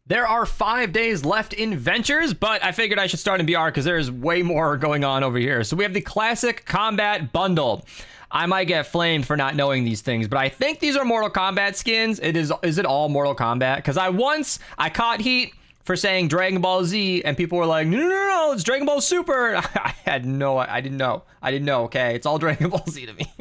There are 5 days left in Ventures, but I figured I should start in BR because there's way more going on over here. So we have the Classic Kombat Bundle. I might get flamed for not knowing these things, but I think these are Mortal Kombat skins. Is it all Mortal Kombat? Because I caught heat for saying Dragon Ball Z, and people were like, no, it's Dragon Ball Super. I didn't know. Okay, it's all Dragon Ball Z to me.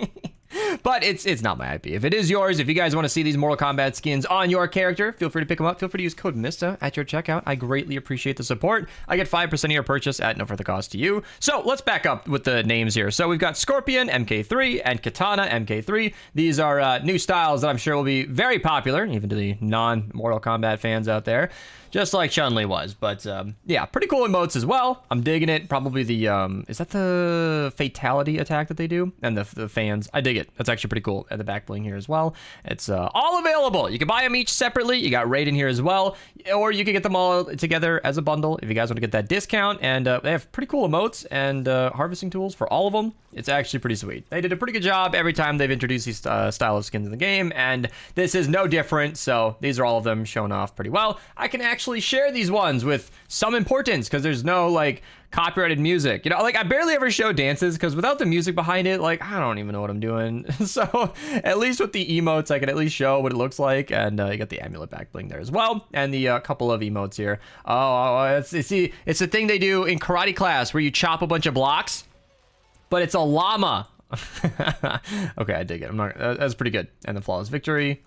But it's not my IP. If it is yours, if you guys want to see these Mortal Kombat skins on your character, feel free to pick them up. Feel free to use code Mista at your checkout. I greatly appreciate the support. I get 5% of your purchase at no further cost to you. So let's back up with the names here. So we've got Scorpion, MK3, and Katana, MK3. These are new styles that I'm sure will be very popular, even to the non-Mortal Kombat fans out there. Just like Chun-Li was. But yeah, pretty cool emotes as well. I'm digging it. Probably the, is that the fatality attack that they do? And the fans. I dig it. That's actually pretty cool at the back bling here as well. It's all available. You can buy them each separately. You got Raiden here as well. Or you can get them all together as a bundle if you guys want to get that discount. And they have pretty cool emotes and harvesting tools for all of them. It's actually pretty sweet. They did a pretty good job every time they've introduced these style of skins in the game. And this is no different. So these are all of them shown off pretty well. I can actually share these ones with some importance because there's no like copyrighted music, you know, like I barely ever show dances because without the music behind it, like I don't even know what I'm doing. So at least with the emotes I can at least show what it looks like. And you got the amulet back bling there as well, and the couple of emotes here. It's the thing they do in karate class where you chop a bunch of blocks, but it's a llama. Okay, I dig it. That's pretty good. And the flawless victory.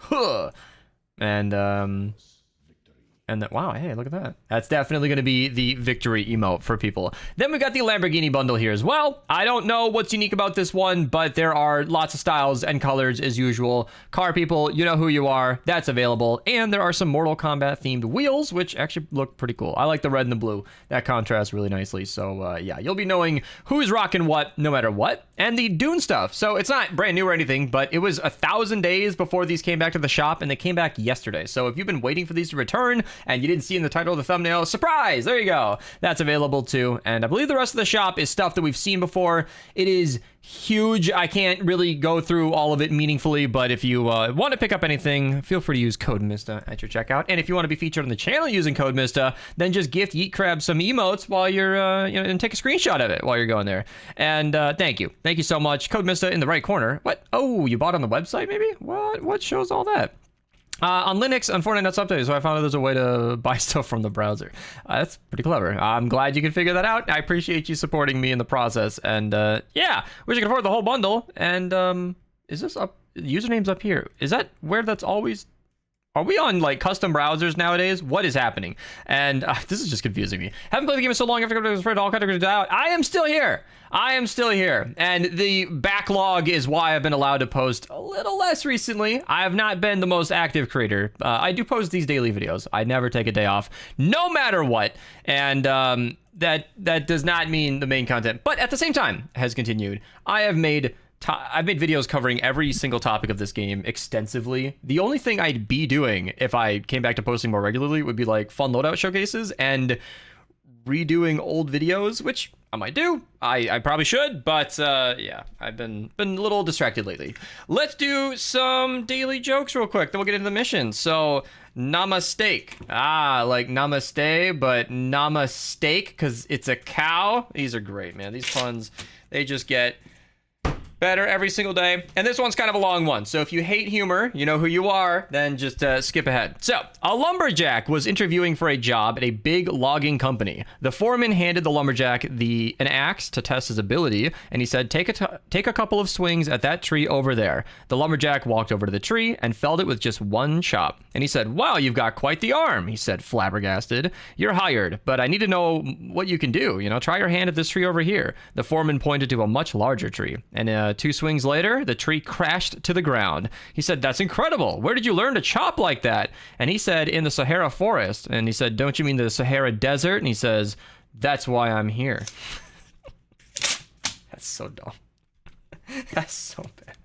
And wow, hey, look at that. That's definitely going to be the victory emote for people. Then we got the Lamborghini bundle here as well. I don't know what's unique about this one, but there are lots of styles and colors as usual. Car people, you know who you are. That's available. And there are some Mortal Kombat themed wheels, which actually look pretty cool. I like the red and the blue. That contrasts really nicely. So yeah, you'll be knowing who's rocking what no matter what. And the Dune stuff. So it's not brand new or anything, but it was 1,000 days before these came back to the shop, and they came back yesterday. So if you've been waiting for these to return and you didn't see in the title of the thumbnail, surprise, there you go. That's available too. And I believe the rest of the shop is stuff that we've seen before. It is huge. I can't really go through all of it meaningfully, but if you want to pick up anything, feel free to use code Mista at your checkout. And if you want to be featured on the channel using code Mista, then just gift Yeet Crab some emotes while you're, and take a screenshot of it while you're going there. And thank you. Thank you so much. Code Mista in the right corner. What? Oh, you bought on the website maybe? What shows all that? On Linux, on Fortnite updated, so I found out there's a way to buy stuff from the browser. That's pretty clever. I'm glad you can figure that out. I appreciate you supporting me in the process. And yeah, wish I could afford the whole bundle. And is this up? Username's up here. Is that where that's always... Are we on like custom browsers nowadays? What is happening? And this is just confusing me. Haven't played the game in so long. I've afraid all categories out. I am still here. And the backlog is why I've been allowed to post a little less recently. I have not been the most active creator. I do post these daily videos. I never take a day off, no matter what. And that does not mean the main content, but at the same time has continued. I've made videos covering every single topic of this game extensively. The only thing I'd be doing if I came back to posting more regularly would be like fun loadout showcases and redoing old videos, which I might do. I probably should, but yeah, I've been a little distracted lately. Let's do some daily jokes real quick, then we'll get into the mission. So, namaste. Like namaste, but namaste because it's a cow. These are great, man. These puns, they just get better every single day. And this one's kind of a long one. So if you hate humor, you know who you are, then just skip ahead. So a lumberjack was interviewing for a job at a big logging company. The foreman handed the lumberjack an axe to test his ability. And he said, take a couple of swings at that tree over there. The lumberjack walked over to the tree and felled it with just one chop. And he said, wow, you've got quite the arm. He said, flabbergasted. You're hired, but I need to know what you can do. You know, try your hand at this tree over here. The foreman pointed to a much larger tree. And 2 swings later, the tree crashed to the ground. He said, that's incredible. Where did you learn to chop like that? And he said, in the Sahara forest. And he said, don't you mean the Sahara desert? And he says, that's why I'm here. That's so dumb. That's so bad.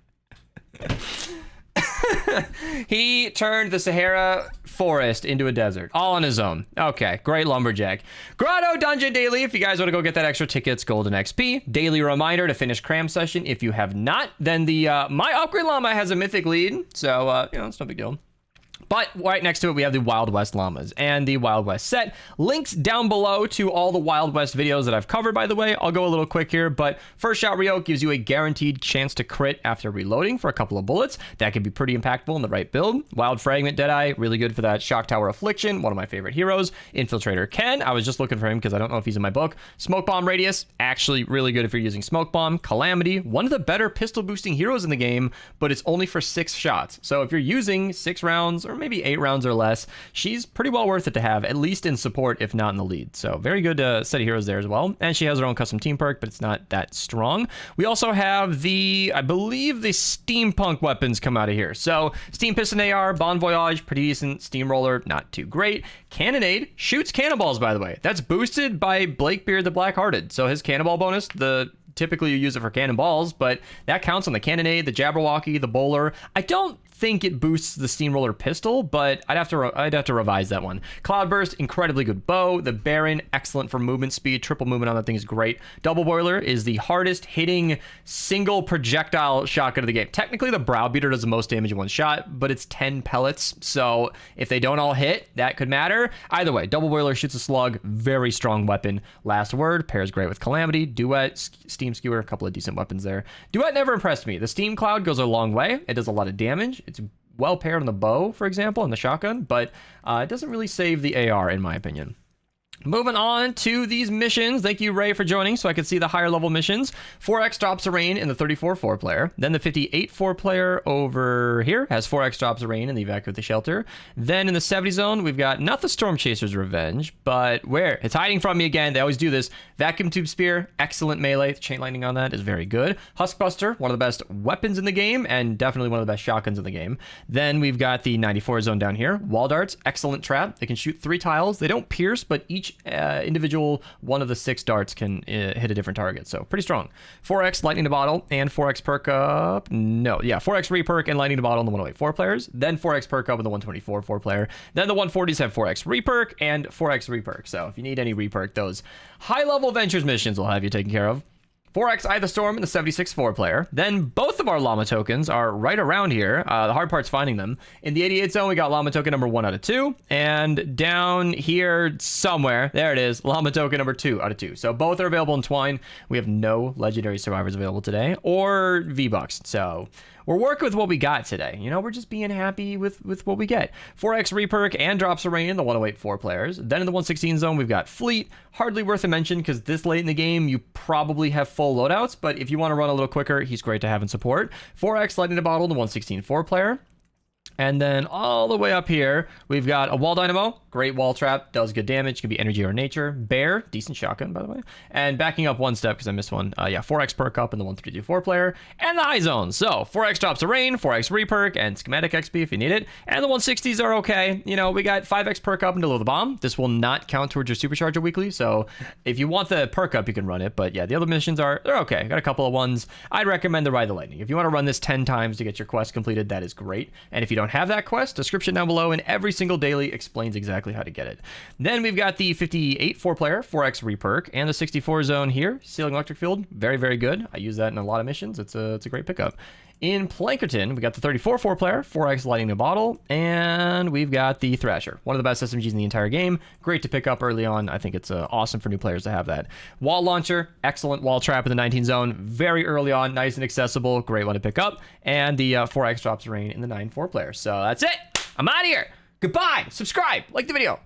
He turned the Sahara forest into a desert, all on his own. Okay, great lumberjack. Grotto Dungeon Daily, if you guys want to go get that extra tickets, golden XP. Daily reminder to finish Cram session. If you have not, then the My Upgrade Llama has a mythic lead, so, you know, it's no big deal. But right next to it, we have the Wild West Llamas and the Wild West set. Links down below to all the Wild West videos that I've covered, by the way. I'll go a little quick here, but first shot Rio gives you a guaranteed chance to crit after reloading for a couple of bullets. That can be pretty impactful in the right build. Wild Fragment Deadeye, really good for that Shock Tower Affliction, one of my favorite heroes. Infiltrator Ken, I was just looking for him because I don't know if he's in my book. Smoke Bomb Radius, actually really good if you're using Smoke Bomb. Calamity, one of the better pistol boosting heroes in the game, but it's only for 6 shots. So if you're using 6 rounds or maybe 8 rounds or less, she's pretty well worth it to have, at least in support, if not in the lead. So very good set of heroes there as well. And she has her own custom team perk, but it's not that strong. We also have I believe the steampunk weapons come out of here. So Steam Piston AR, Bon Voyage, pretty decent. Steamroller, not too great. Cannonade shoots cannonballs, by the way. That's boosted by Blakebeard the Blackhearted. So his cannonball bonus, typically you use it for cannonballs, but that counts on the Cannonade, the Jabberwocky, the Bowler. I don't think it boosts the Steamroller pistol, but I'd have to revise that one. Cloudburst, incredibly good bow. The Baron, excellent for movement speed. Triple movement on that thing is great. Double Boiler is the hardest hitting single projectile shotgun of the game. Technically, the Browbeater does the most damage in one shot, but it's 10 pellets, so if they don't all hit, that could matter. Either way, Double Boiler shoots a slug, very strong weapon. Last Word pairs great with Calamity. Duet, Steam Skewer, a couple of decent weapons there. Duet never impressed me. The Steam Cloud goes a long way. It does a lot of damage. It's well paired on the bow, for example, and the shotgun, but it doesn't really save the AR, in my opinion. Moving on to these missions. Thank you, Ray, for joining so I could see the higher level missions. 4x drops a rain in the 34 4-player. Then the 58 4-player over here has 4x drops a rain in the Evacuate the Shelter. Then in the 70 zone, we've got not the Storm Chaser's Revenge, but where? It's hiding from me again. They always do this. Vacuum Tube Spear, excellent melee. The chain lightning on that is very good. Huskbuster, one of the best weapons in the game and definitely one of the best shotguns in the game. Then we've got the 94 zone down here. Wall darts, excellent trap. They can shoot 3 tiles. They don't pierce, but each individual one of the 6 darts can hit a different target, so pretty strong. 4x lightning to bottle and 4x perk up. No, yeah, 4x reperk and lightning to bottle in the 108 4-players. Then 4x perk up in the 124 4-player. Then the 140s have 4x reperk and 4x reperk. So if you need any reperk, those high level ventures missions will have you taken care of. 4x Eye the Storm in the 76 4-player. Then both of our Llama tokens are right around here. The hard part's finding them. In the 88 zone, we got Llama token number 1 out of 2. And down here somewhere, there it is, Llama token number 2 out of 2. So both are available in Twine. We have no Legendary Survivors available today or V-Bucks. So we're working with what we got today. You know, we're just being happy with what we get. 4x reperk and drops of rain in the 108 4-players. Then in the 116 zone, we've got Fleet. Hardly worth a mention because this late in the game, you probably have full loadouts. But if you want to run a little quicker, he's great to have in support. 4x lightning to bottle in the 116 4-player. And then all the way up here, we've got a Wall Dynamo, great wall trap, does good damage, can be energy or nature. Bear, decent shotgun, by the way. And backing up one step, because I missed one, 4x perk up in the 132 4-player. And the high zone, so 4x drops of rain, 4x reperk, and schematic XP if you need it. And the 160s are okay. You know, we got 5x perk up into the bomb. This will not count towards your supercharger weekly, so if you want the perk up, you can run it. But yeah, the other missions they're okay. Got a couple of ones. I'd recommend the Ride the Lightning. If you want to run this 10 times to get your quest completed, that is great. And if you don't have that quest, description down below, and every single daily explains exactly how to get it. Then we've got the 58 4-player 4x reperk and the 64 zone here, Sealing Electric Field, very, very good. I use that in a lot of missions. It's a great pickup. In Plankerton, we got the 34 4-player 4x lightning to bottle, and we've got the Thrasher, one of the best SMGs in the entire game. Great to pick up early on. I think it's awesome for new players to have that. Wall launcher, excellent wall trap in the 19 zone, very early on, nice and accessible, great one to pick up. And the 4x drops rain in the 9 4-player. So that's it. I'm out of here. Goodbye. Subscribe. Like the video.